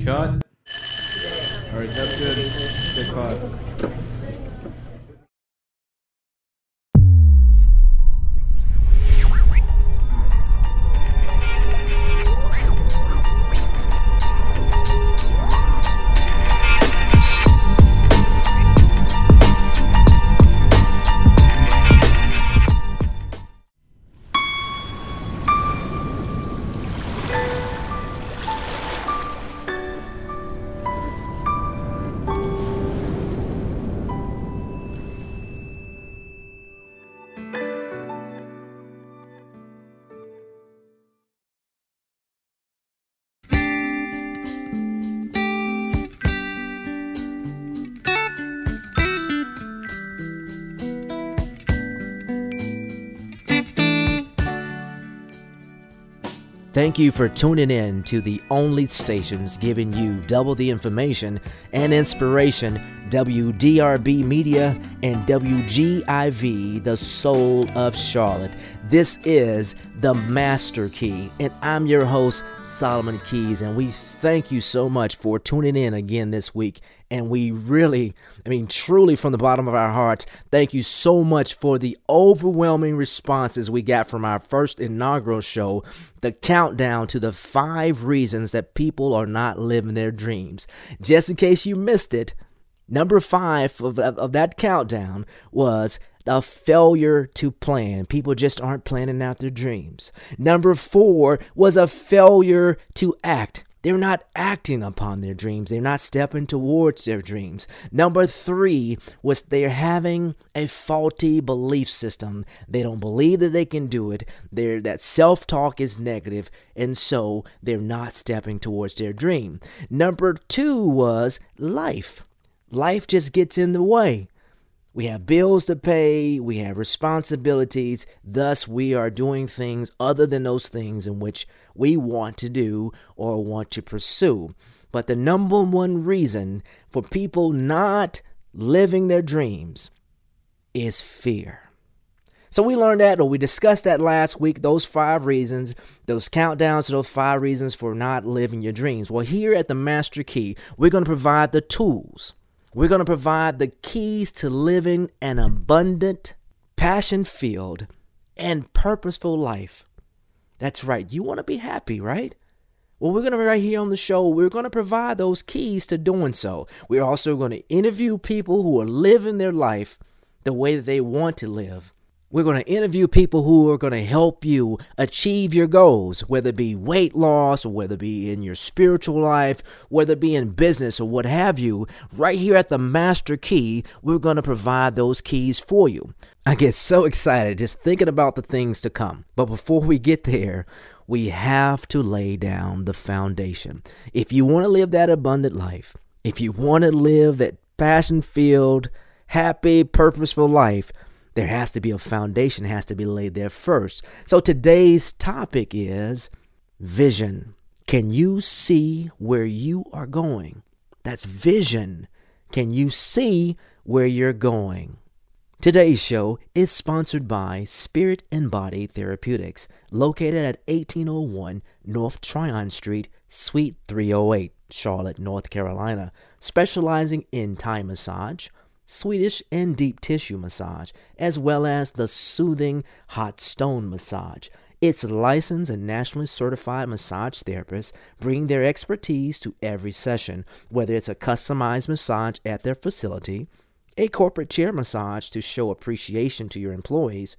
Cut. All right, that's good. Good cut. Thank you for tuning in to the only stations giving you double the information and inspiration, WDRB Media and WGIV, the soul of Charlotte. This is The Master Key, and I'm your host, Solomon Keys, and we thank you so much for tuning in again this week. And we really, truly from the bottom of our hearts, thank you so much for the overwhelming responses we got from our first inaugural show, the countdown to the 5 reasons that people are not living their dreams. Just in case you missed it, number 5 of that countdown was a failure to plan. People just aren't planning out their dreams. Number 4 was a failure to act. They're not acting upon their dreams. They're not stepping towards their dreams. Number 3 was they're having a faulty belief system. They don't believe that they can do it. That self-talk is negative, and so they're not stepping towards their dream. Number 2 was life. Life just gets in the way. We have bills to pay, we have responsibilities, thus we are doing things other than those things in which we want to do or want to pursue. But the number one reason for people not living their dreams is fear. So we learned that, or we discussed that last week, those 5 reasons, those countdowns to those 5 reasons for not living your dreams. Well, here at the Master Key, we're going to provide the tools. We're going to provide the keys to living an abundant, passion-filled, and purposeful life. That's right. You want to be happy, right? Well, we're going to, right here on the show, we're going to provide those keys to doing so. We're also going to interview people who are living their life the way that they want to live. We're going to interview people who are going to help you achieve your goals, whether it be weight loss or whether it be in your spiritual life, whether it be in business or what have you. Right here at the Master Key, we're going to provide those keys for you. I get so excited just thinking about the things to come. But before we get there, we have to lay down the foundation. If you want to live that abundant life, if you want to live that passion-filled, happy, purposeful life, there has to be a foundation, has to be laid there first. So today's topic is vision. Can you see where you are going? That's vision. Can you see where you're going? Today's show is sponsored by Spirit and Body Therapeutics, located at 1801 North Tryon Street, Suite 308, Charlotte, North Carolina, specializing in Thai massage, Swedish and deep tissue massage, as well as the soothing hot stone massage. Its licensed and nationally certified massage therapists bring their expertise to every session, whether it's a customized massage at their facility, a corporate chair massage to show appreciation to your employees,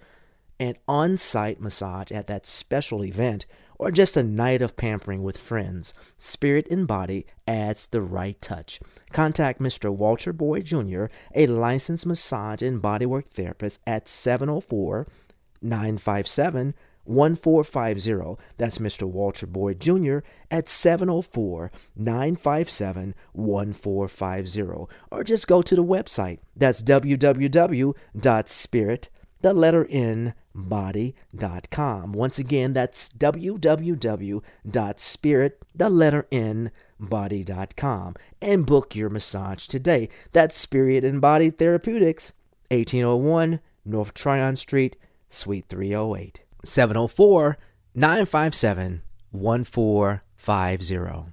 an on-site massage at that special event, or just a night of pampering with friends. Spirit and Body adds the right touch. Contact Mr. Walter Boyd Jr., a licensed massage and bodywork therapist, at 704-957-1450. That's Mr. Walter Boyd Jr. at 704-957-1450. Or just go to the website. That's www.spirit.body.com. Once again, that's www.spirit.body.com, and book your massage today. That's Spirit and Body Therapeutics, 1801 North Tryon Street, Suite 308. 704-957-1450.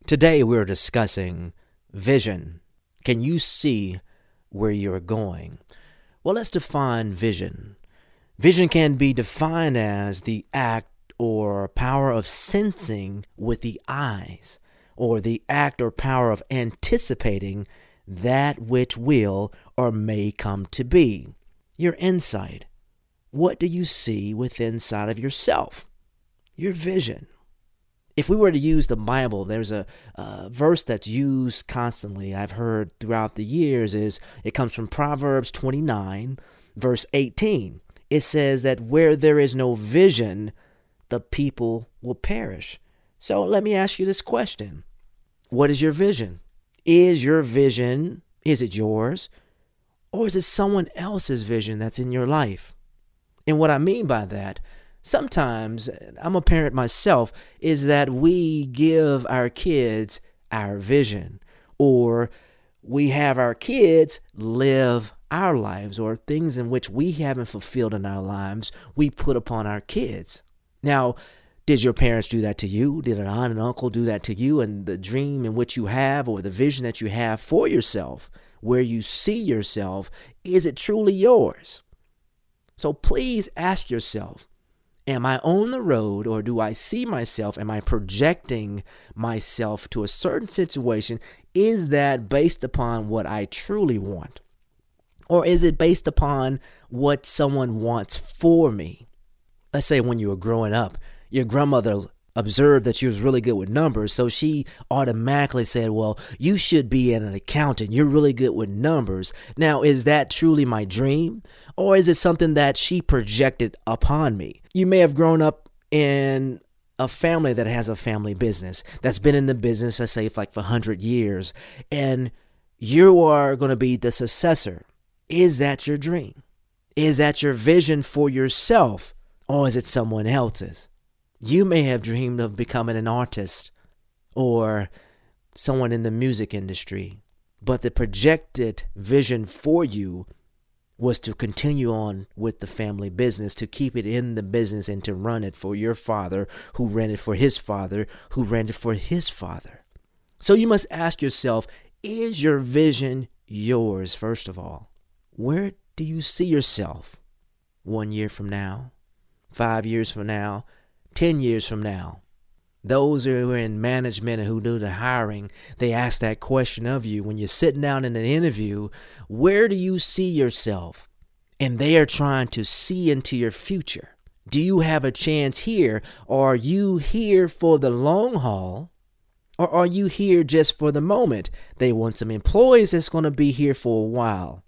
Today we're discussing vision. Can you see where you're going? Well, let's define vision. Vision can be defined as the act or power of sensing with the eyes, or the act or power of anticipating that which will or may come to be. Your insight. What do you see within inside of yourself? Your vision. If we were to use the Bible, there's a verse that's used constantly, I've heard throughout the years, it comes from Proverbs 29, verse 18. It says that where there is no vision, the people will perish. So let me ask you this question. What is your vision? Is your vision, is it yours? Or is it someone else's vision that's in your life? And what I mean by that, sometimes, I'm a parent myself, is that we give our kids our vision, or we have our kids live our lives, or things in which we haven't fulfilled in our lives, we put upon our kids. Now, did your parents do that to you? Did an aunt and uncle do that to you? And the dream in which you have, or the vision that you have for yourself, where you see yourself, is it truly yours? So please ask yourself, am I on the road, or do I see myself? Am I projecting myself to a certain situation? Is that based upon what I truly want? Or is it based upon what someone wants for me? Let's say when you were growing up, your grandmother observed that you was really good with numbers, so she automatically said, well, you should be an accountant. You're really good with numbers. Now, is that truly my dream? Or is it something that she projected upon me? You may have grown up in a family that has a family business that's been in the business, let's say, for 100 years, and you are going to be the successor. Is that your dream? Is that your vision for yourself? Or is it someone else's? You may have dreamed of becoming an artist or someone in the music industry, but the projected vision for you was to continue on with the family business, to keep it in the business and to run it for your father, who ran it for his father, who ran it for his father. So you must ask yourself, is your vision yours, first of all? Where do you see yourself 1 year from now, 5 years from now, 10 years from now? Those who are in management and who do the hiring, they ask that question of you when you're sitting down in an interview. Where do you see yourself? And they are trying to see into your future. Do you have a chance here? Or are you here for the long haul? Or are you here just for the moment? They want some employees that's going to be here for a while.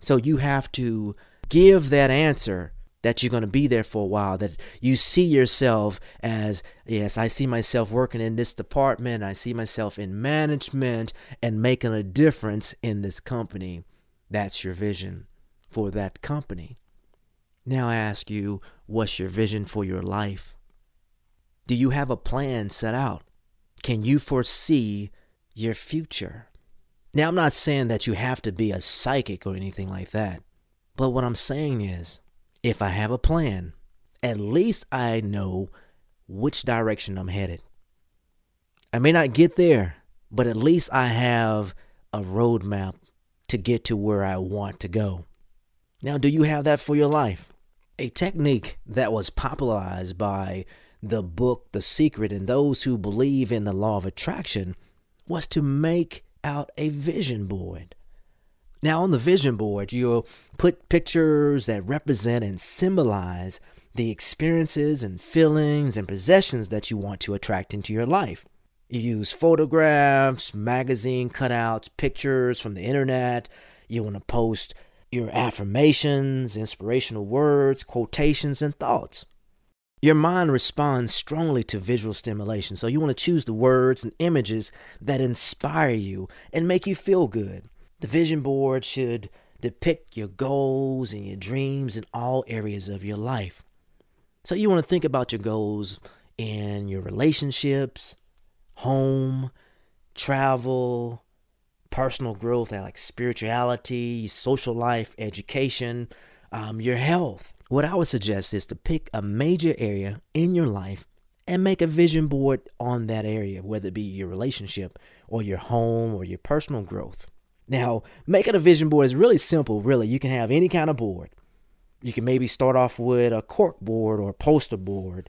So you have to give that answer that you're going to be there for a while, that you see yourself as, yes, I see myself working in this department. I see myself in management and making a difference in this company. That's your vision for that company. Now I ask you, what's your vision for your life? Do you have a plan set out? Can you foresee your future? Now, I'm not saying that you have to be a psychic or anything like that. But what I'm saying is, if I have a plan, at least I know which direction I'm headed. I may not get there, but at least I have a roadmap to get to where I want to go. Now, do you have that for your life? A technique that was popularized by the book The Secret and those who believe in the law of attraction was to make out a vision board. Now, on the vision board, you'll put pictures that represent and symbolize the experiences and feelings and possessions that you want to attract into your life. You use photographs, magazine cutouts, pictures from the internet. You want to post your affirmations, inspirational words, quotations, and thoughts. Your mind responds strongly to visual stimulation, so you want to choose the words and images that inspire you and make you feel good. The vision board should depict your goals and your dreams in all areas of your life. So you want to think about your goals in your relationships, home, travel, personal growth, like spirituality, social life, education, your health. What I would suggest is to pick a major area in your life and make a vision board on that area, whether it be your relationship or your home or your personal growth. Now, making a vision board is really simple, really. You can have any kind of board. You can maybe start off with a cork board or a poster board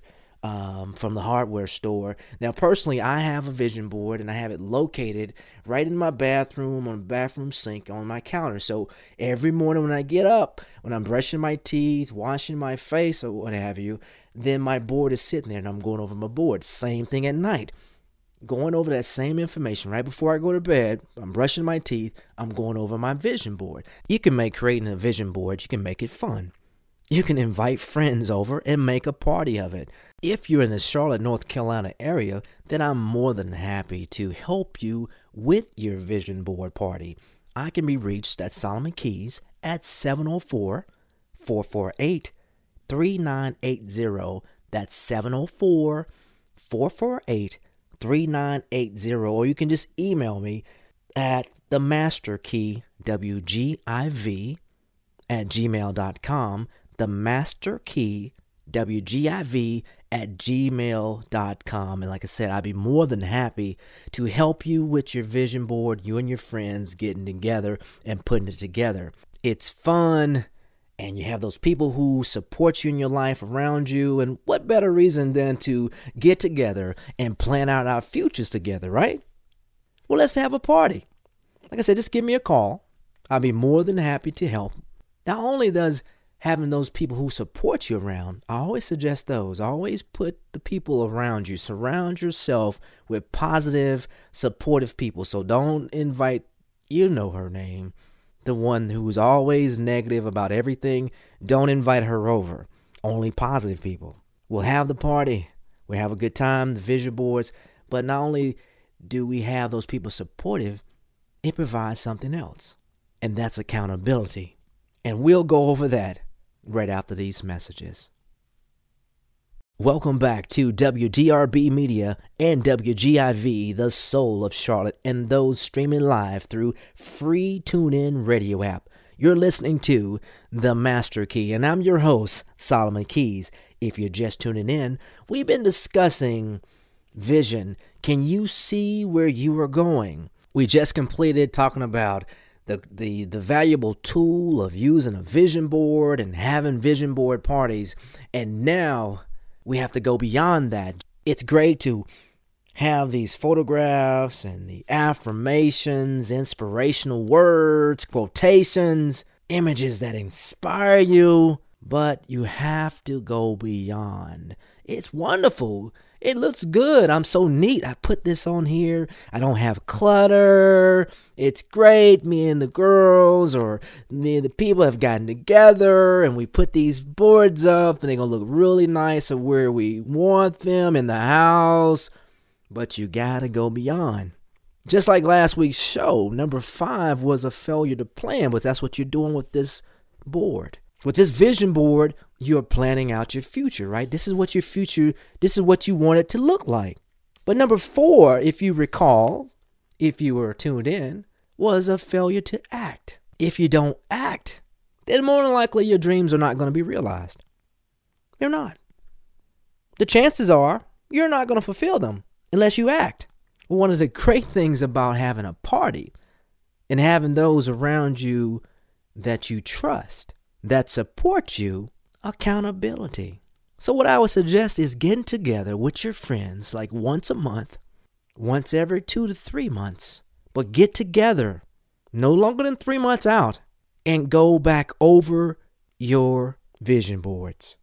from the hardware store. Now, personally, I have a vision board, and I have it located right in my bathroom, on the bathroom sink, on my counter. So every morning when I get up, when I'm brushing my teeth, washing my face, or what have you, then my board is sitting there, and I'm going over my board. Same thing at night. Going over that same information right before I go to bed. I'm brushing my teeth. I'm going over my vision board. You can make creating a vision board, you can make it fun. You can invite friends over and make a party of it. If you're in the Charlotte, North Carolina area, then I'm more than happy to help you with your vision board party. I can be reached at Solomon Keys at 704-448-3980. That's 704-448-3980. Or you can just email me at themasterkeywgiv@gmail.com. themasterkeywgiv@gmail.com. And like I said, I'd be more than happy to help you with your vision board, you and your friends getting together and putting it together. It's fun, and you have those people who support you in your life around you. And what better reason than to get together and plan out our futures together, right? Well, let's have a party. Like I said, just give me a call. I'll be more than happy to help. Not only does having those people who support you around, I always suggest those. Always put the people around you. Surround yourself with positive, supportive people. So don't invite, you know her name, the one who's always negative about everything. Don't invite her over. Only positive people. We'll have the party. We'll have a good time, the vision boards. But not only do we have those people supportive, it provides something else. And that's accountability. And we'll go over that right after these messages. Welcome back to WDRB Media and WGIV, the soul of Charlotte, and those streaming live through free TuneIn radio app. You're listening to The Master Key, and I'm your host, Solomon Keys. If you're just tuning in, we've been discussing vision. Can you see where you are going? We just completed talking about the valuable tool of using a vision board and having vision board parties. And now we have to go beyond that. It's great to have these photographs and the affirmations, inspirational words, quotations, images that inspire you, but you have to go beyond. It's wonderful. It looks good. I'm so neat. I put this on here. I don't have clutter. It's great. Me and the girls or me and the people have gotten together and we put these boards up and they're going to look really nice of where we want them in the house. But you got to go beyond. Just like last week's show, number 5 was a failure to plan, but that's what you're doing with this board. With this vision board, you're planning out your future, right? This is what your future, this is what you want it to look like. But number 4, if you recall, if you were tuned in, was a failure to act. If you don't act, then more than likely your dreams are not going to be realized. They're not. The chances are you're not going to fulfill them unless you act. One of the great things about having a party and having those around you that you trust, that support you, accountability. So what I would suggest is getting together with your friends like once a month, once every 2 to 3 months, but get together no longer than 3 months out and go back over your vision boards.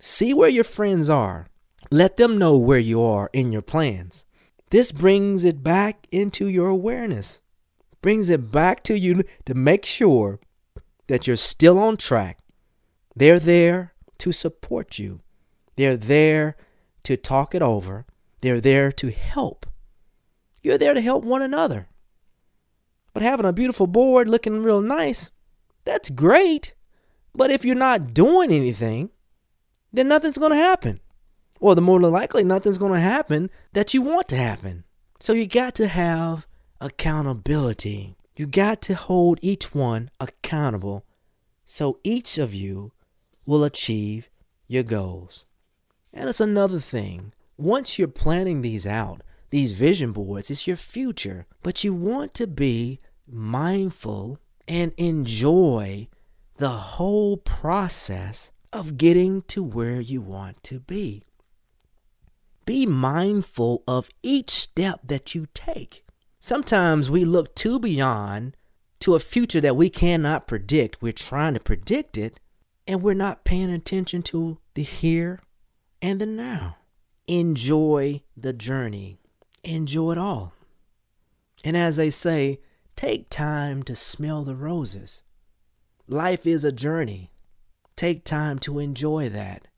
See where your friends are. Let them know where you are in your plans. This brings it back into your awareness, brings it back to you to make sure that you're still on track. They're there to support you. They're there to talk it over. They're there to help. You're there to help one another. But having a beautiful board looking real nice, that's great. But if you're not doing anything, then nothing's going to happen. Or the more than likely, nothing's going to happen that you want to happen. So you got to have accountability. You got to hold each one accountable so each of you will achieve your goals. And it's another thing. Once you're planning these out, these vision boards, it's your future, but you want to be mindful and enjoy the whole process of getting to where you want to be. Be mindful of each step that you take. Sometimes we look too beyond to a future that we cannot predict. We're trying to predict it, and we're not paying attention to the here and the now. Enjoy the journey. Enjoy it all. And as they say, take time to smell the roses. Life is a journey. Take time to enjoy that.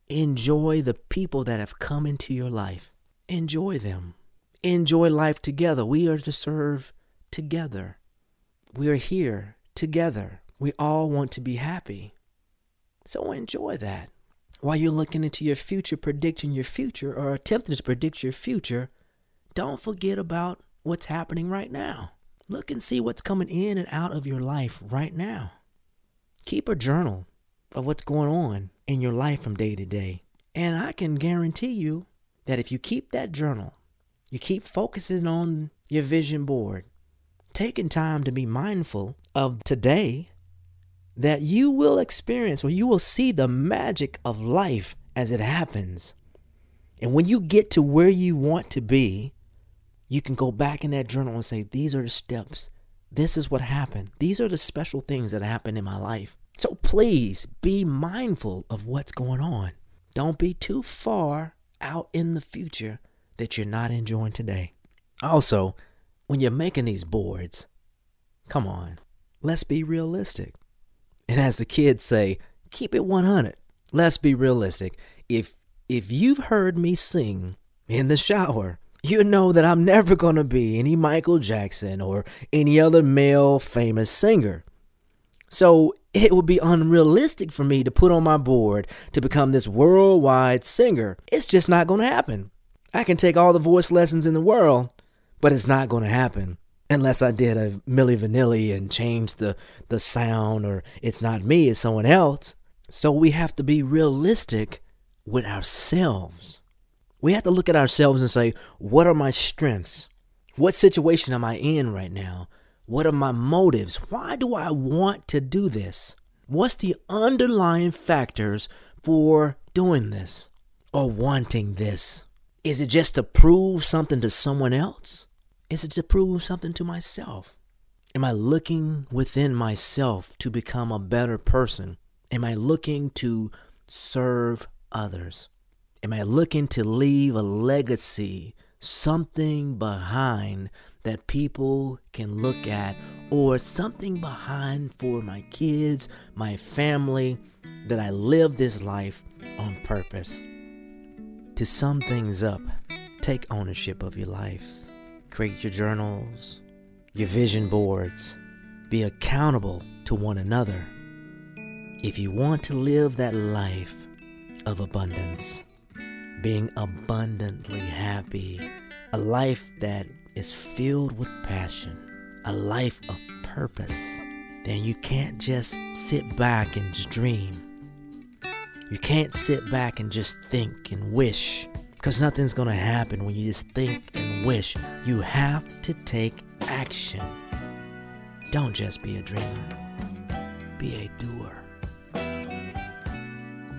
Enjoy the people that have come into your life. Enjoy them. Enjoy life together. We are to serve together. We are here together. We all want to be happy. So enjoy that. While you're looking into your future, predicting your future, or attempting to predict your future, don't forget about what's happening right now. Look and see what's coming in and out of your life right now. Keep a journal of what's going on in your life from day to day. And I can guarantee you that if you keep that journal, you keep focusing on your vision board, taking time to be mindful of today, that you will experience or you will see the magic of life as it happens. And when you get to where you want to be, you can go back in that journal and say, these are the steps. This is what happened. These are the special things that happened in my life. So please be mindful of what's going on. Don't be too far out in the future that you're not enjoying today. Also, when you're making these boards, come on, let's be realistic. And as the kids say, keep it 100. Let's be realistic. If you've heard me sing in the shower, you know that I'm never going to be any Michael Jackson or any other male famous singer. So it would be unrealistic for me to put on my board to become this worldwide singer. It's just not going to happen. I can take all the voice lessons in the world, but it's not going to happen unless I did a Milli Vanilli and changed the sound, or it's not me, it's someone else. So we have to be realistic with ourselves. We have to look at ourselves and say, what are my strengths? What situation am I in right now? What are my motives? Why do I want to do this? What's the underlying factors for doing this or wanting this? Is it just to prove something to someone else? Is it to prove something to myself? Am I looking within myself to become a better person? Am I looking to serve others? Am I looking to leave a legacy, something behind that people can look at, or something behind for my kids, my family, that I live this life on purpose? To sum things up, take ownership of your lives. Create your journals, your vision boards. Be accountable to one another. If you want to live that life of abundance, being abundantly happy, a life that is filled with passion, a life of purpose, then you can't just sit back and just dream. You can't sit back and just think and wish, because nothing's going to happen when you just think and wish. You have to take action. Don't just be a dreamer. Be a doer.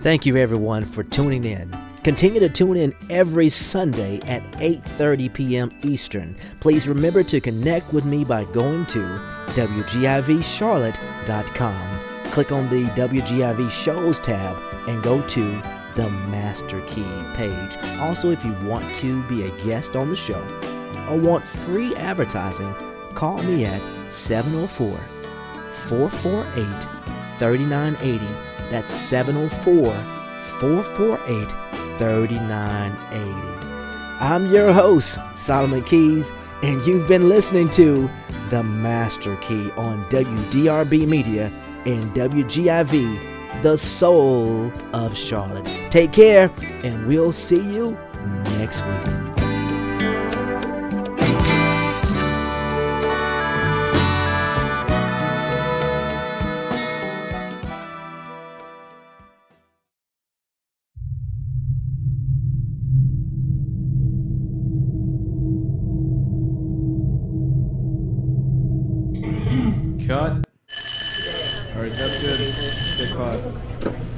Thank you, everyone, for tuning in. Continue to tune in every Sunday at 8:30 p.m. Eastern. Please remember to connect with me by going to WGIVcharlotte.com. Click on the WGIV Shows tab and go to the Master Key page. Also, if you want to be a guest on the show or want free advertising, call me at 704-448-3980. That's 704-448-3980. I'm your host, Solomon Keys, and you've been listening to The Master Key on WDRB Media and WGIV, the soul of Charlotte. Take care, and we'll see you next week. Good call.